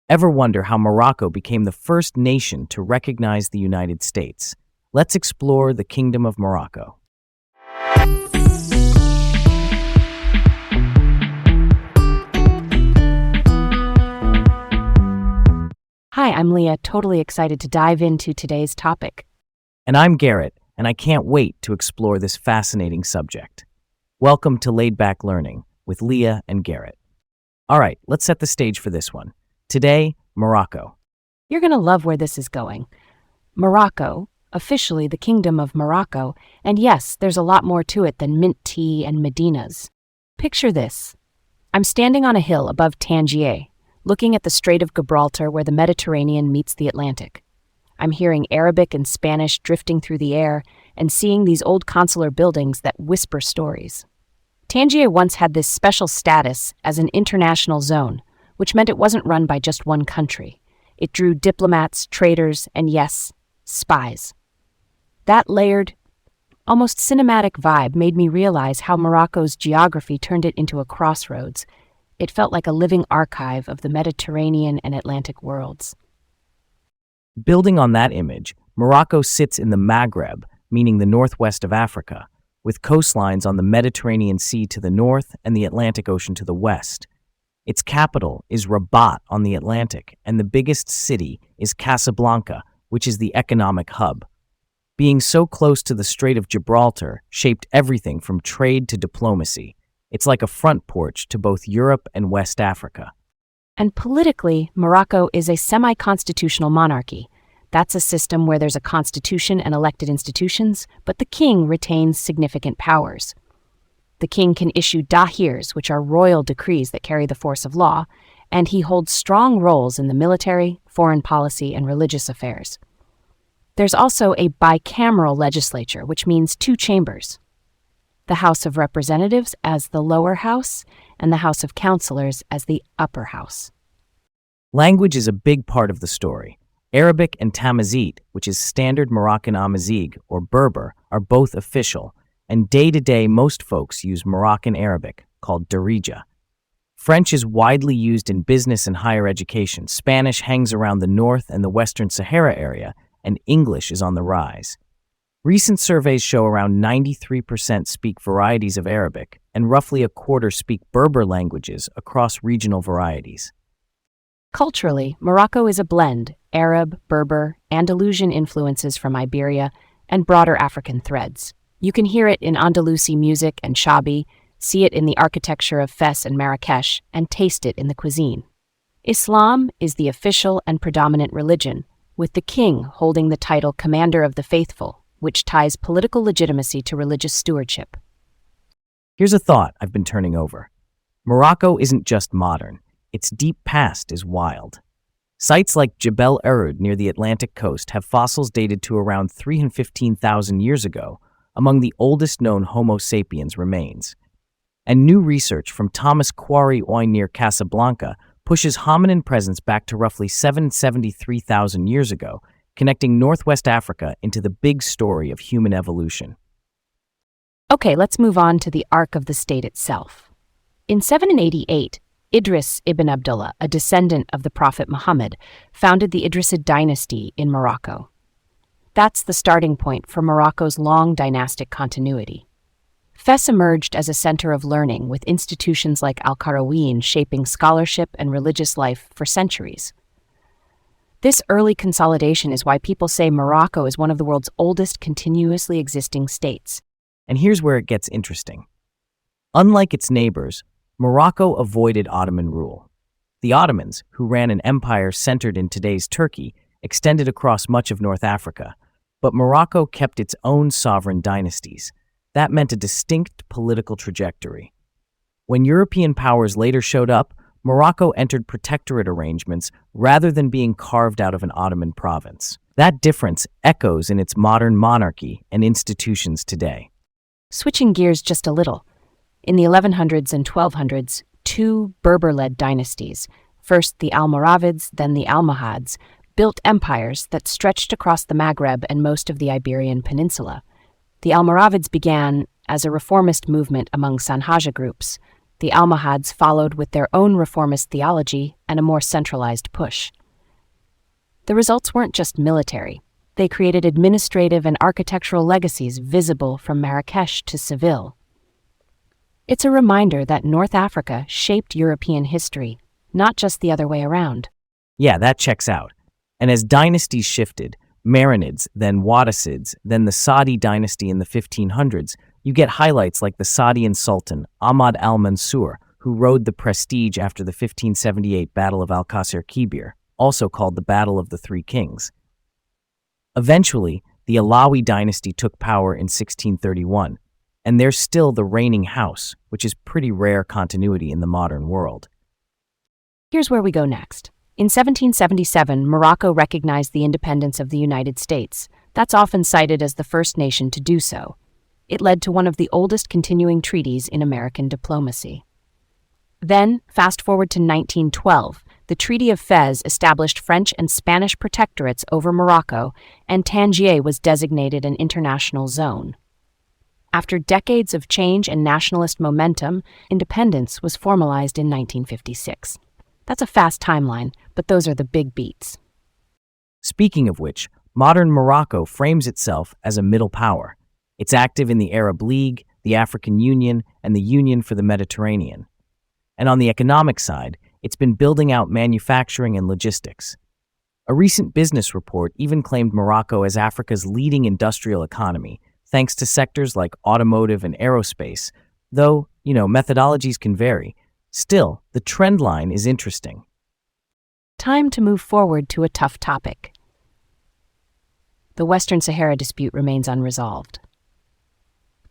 Ever wonder how Morocco became the first nation to recognize the United States? Let's explore the Kingdom of Morocco. Hi, I'm Leah, totally excited to dive into today's topic. And I'm Garrett, and I can't wait to explore this fascinating subject. Welcome to Laid Back Learning with Leah and Garrett. All right, let's set the stage for this one. Today, Morocco. You're going to love where this is going. Morocco, officially the Kingdom of Morocco, and yes, there's a lot more to it than mint tea and Medinas. Picture this. I'm standing on a hill above Tangier, looking at the Strait of Gibraltar where the Mediterranean meets the Atlantic. I'm hearing Arabic and Spanish drifting through the air and seeing these old consular buildings that whisper stories. Tangier once had this special status as an international zone, which meant it wasn't run by just one country. It drew diplomats, traders, and yes, spies. That layered, almost cinematic vibe made me realize how Morocco's geography turned it into a crossroads. It felt like a living archive of the Mediterranean and Atlantic worlds. Building on that image, Morocco sits in the Maghreb, meaning the northwest of Africa, with coastlines on the Mediterranean Sea to the north and the Atlantic Ocean to the west. Its capital is Rabat on the Atlantic, and the biggest city is Casablanca, which is the economic hub. Being so close to the Strait of Gibraltar shaped everything from trade to diplomacy. It's like a front porch to both Europe and West Africa. And politically, Morocco is a semi-constitutional monarchy. That's a system where there's a constitution and elected institutions, but the king retains significant powers. The king can issue dahirs, which are royal decrees that carry the force of law, and he holds strong roles in the military, foreign policy, and religious affairs. There's also a bicameral legislature, which means two chambers. The House of Representatives as the lower house, and the House of Councillors as the upper house. Language is a big part of the story. Arabic and Tamazight, which is standard Moroccan Amazigh or Berber, are both official, and day-to-day most folks use Moroccan Arabic, called Darija. French is widely used in business and higher education. Spanish hangs around the North and the Western Sahara area, and English is on the rise. Recent surveys show around 93% speak varieties of Arabic, and roughly a quarter speak Berber languages across regional varieties. Culturally, Morocco is a blend: Arab, Berber, Andalusian influences from Iberia, and broader African threads. You can hear it in Andalusi music and shabi, see it in the architecture of Fes and Marrakesh, and taste it in the cuisine. Islam is the official and predominant religion, with the king holding the title Commander of the Faithful, which ties political legitimacy to religious stewardship. Here's a thought I've been turning over. Morocco isn't just modern. Its deep past is wild. Sites like Jebel Erud near the Atlantic coast have fossils dated to around 315,000 years ago, among the oldest known Homo sapiens remains. And new research from Thomas Quarry Oy near Casablanca pushes hominin presence back to roughly 773,000 years ago, connecting Northwest Africa into the big story of human evolution. Okay, let's move on to the arc of the state itself. In 788, Idris ibn Abdullah, a descendant of the Prophet Muhammad, founded the Idrisid dynasty in Morocco. That's the starting point for Morocco's long dynastic continuity. Fes emerged as a center of learning, with institutions like Al-Qarawiyyin shaping scholarship and religious life for centuries. This early consolidation is why people say Morocco is one of the world's oldest continuously existing states. And here's where it gets interesting. Unlike its neighbors, Morocco avoided Ottoman rule. The Ottomans, who ran an empire centered in today's Turkey, extended across much of North Africa, but Morocco kept its own sovereign dynasties. That meant a distinct political trajectory. When European powers later showed up, Morocco entered protectorate arrangements rather than being carved out of an Ottoman province. That difference echoes in its modern monarchy and institutions today. Switching gears just a little, in the 1100s and 1200s, two Berber-led dynasties, first the Almoravids, then the Almohads, built empires that stretched across the Maghreb and most of the Iberian Peninsula. The Almoravids began as a reformist movement among Sanhaja groups, The Almohads followed with their own reformist theology and a more centralized push. The results weren't just military. They created administrative and architectural legacies visible from Marrakech to Seville. It's a reminder that North Africa shaped European history, not just the other way around. Yeah, that checks out. And as dynasties shifted, Marinids, then Wattasids, then the Saudi dynasty in the 1500s, you get highlights like the Saadian Sultan, Ahmad al-Mansur, who rode the prestige after the 1578 Battle of Al-Qasr Kibir, also called the Battle of the Three Kings. Eventually, the Alawi dynasty took power in 1631, and they're still the reigning house, which is pretty rare continuity in the modern world. Here's where we go next. In 1777, Morocco recognized the independence of the United States. That's often cited as the first nation to do so. It led to one of the oldest continuing treaties in American diplomacy. Then, fast forward to 1912, the Treaty of Fez established French and Spanish protectorates over Morocco, and Tangier was designated an international zone. After decades of change and nationalist momentum, independence was formalized in 1956. That's a fast timeline, but those are the big beats. Speaking of which, modern Morocco frames itself as a middle power. It's active in the Arab League, the African Union, and the Union for the Mediterranean. And on the economic side, it's been building out manufacturing and logistics. A recent business report even claimed Morocco as Africa's leading industrial economy, thanks to sectors like automotive and aerospace, though, methodologies can vary. Still, the trend line is interesting. Time to move forward to a tough topic. The Western Sahara dispute remains unresolved.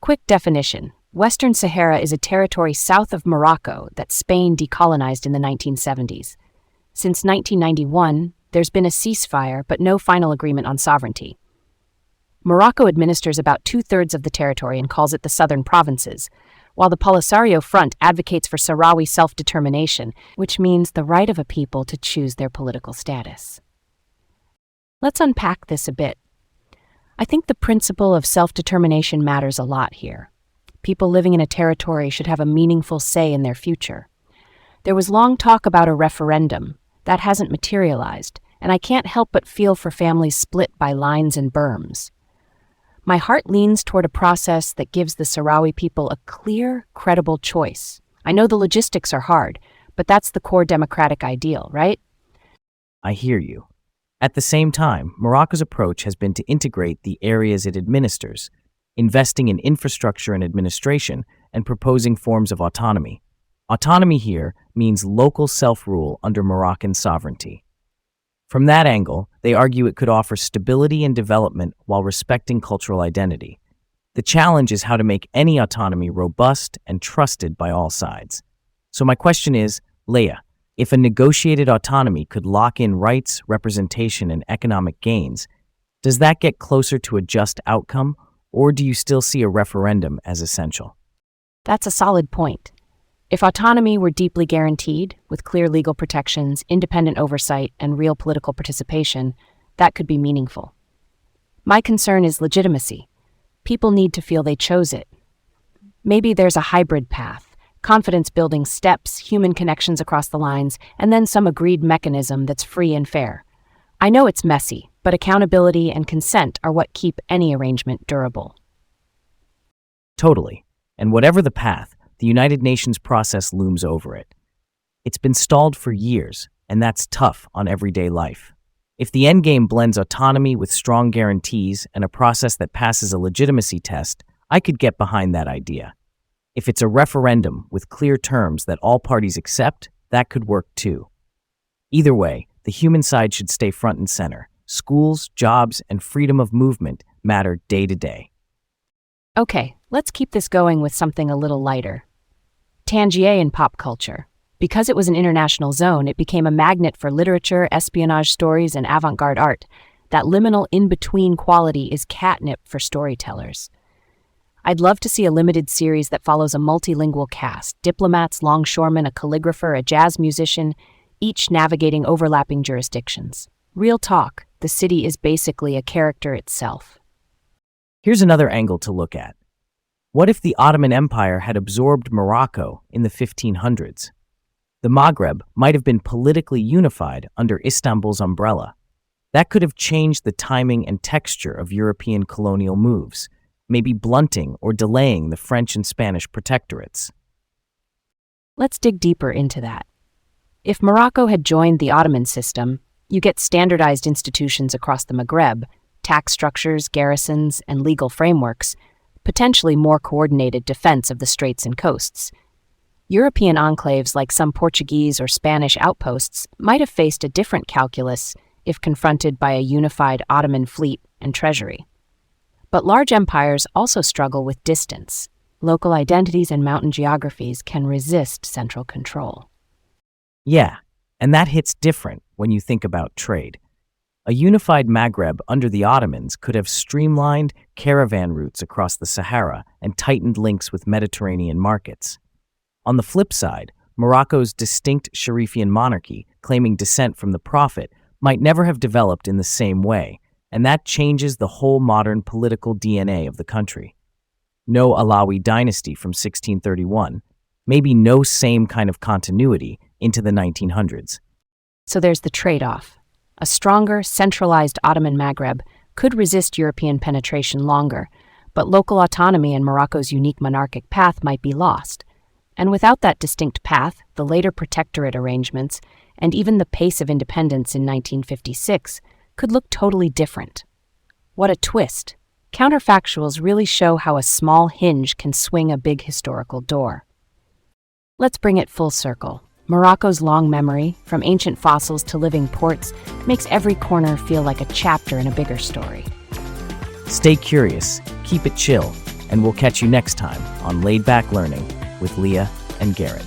Quick definition. Western Sahara is a territory south of Morocco that Spain decolonized in the 1970s. Since 1991, there's been a ceasefire but no final agreement on sovereignty. Morocco administers about 2/3 of the territory and calls it the Southern Provinces, while the Polisario Front advocates for Sahrawi self-determination, which means the right of a people to choose their political status. Let's unpack this a bit. I think the principle of self-determination matters a lot here. People living in a territory should have a meaningful say in their future. There was long talk about a referendum. That hasn't materialized, and I can't help but feel for families split by lines and berms. My heart leans toward a process that gives the Sahrawi people a clear, credible choice. I know the logistics are hard, but that's the core democratic ideal, right? I hear you. At the same time, Morocco's approach has been to integrate the areas it administers, investing in infrastructure and administration, and proposing forms of autonomy. Autonomy here means local self-rule under Moroccan sovereignty. From that angle, they argue it could offer stability and development while respecting cultural identity. The challenge is how to make any autonomy robust and trusted by all sides. So my question is, Leah, if a negotiated autonomy could lock in rights, representation, and economic gains, does that get closer to a just outcome, or do you still see a referendum as essential? That's a solid point. If autonomy were deeply guaranteed, with clear legal protections, independent oversight, and real political participation, that could be meaningful. My concern is legitimacy. People need to feel they chose it. Maybe there's a hybrid path, confidence-building steps, human connections across the lines, and then some agreed mechanism that's free and fair. I know it's messy, but accountability and consent are what keep any arrangement durable. Totally. And whatever the path, the United Nations process looms over it. It's been stalled for years, and that's tough on everyday life. If the endgame blends autonomy with strong guarantees and a process that passes a legitimacy test, I could get behind that idea. If it's a referendum with clear terms that all parties accept, that could work too. Either way, the human side should stay front and center. Schools, jobs, and freedom of movement matter day to day. Okay, let's keep this going with something a little lighter. Tangier in pop culture. Because it was an international zone, it became a magnet for literature, espionage stories, and avant-garde art. That liminal in-between quality is catnip for storytellers. I'd love to see a limited series that follows a multilingual cast, diplomats, longshoremen, a calligrapher, a jazz musician, each navigating overlapping jurisdictions. Real talk, the city is basically a character itself. Here's another angle to look at. What if the Ottoman Empire had absorbed Morocco in the 1500s? The Maghreb might have been politically unified under Istanbul's umbrella. That could have changed the timing and texture of European colonial moves, maybe blunting or delaying the French and Spanish protectorates. Let's dig deeper into that. If Morocco had joined the Ottoman system, you get standardized institutions across the Maghreb, tax structures, garrisons, and legal frameworks, potentially more coordinated defense of the straits and coasts. European enclaves like some Portuguese or Spanish outposts might have faced a different calculus if confronted by a unified Ottoman fleet and treasury. But large empires also struggle with distance. Local identities and mountain geographies can resist central control. Yeah, and that hits different when you think about trade. A unified Maghreb under the Ottomans could have streamlined caravan routes across the Sahara and tightened links with Mediterranean markets. On the flip side, Morocco's distinct Sharifian monarchy, claiming descent from the Prophet, might never have developed in the same way, and that changes the whole modern political DNA of the country. No Alawi dynasty from 1631, maybe no same kind of continuity into the 1900s. So there's the trade-off. A stronger, centralized Ottoman Maghreb could resist European penetration longer, but local autonomy and Morocco's unique monarchic path might be lost. And without that distinct path, the later protectorate arrangements, and even the pace of independence in 1956, could look totally different. What a twist! Counterfactuals really show how a small hinge can swing a big historical door. Let's bring it full circle. Morocco's long memory, from ancient fossils to living ports, makes every corner feel like a chapter in a bigger story. Stay curious, keep it chill, and we'll catch you next time on Laid Back Learning with Leah and Garrett.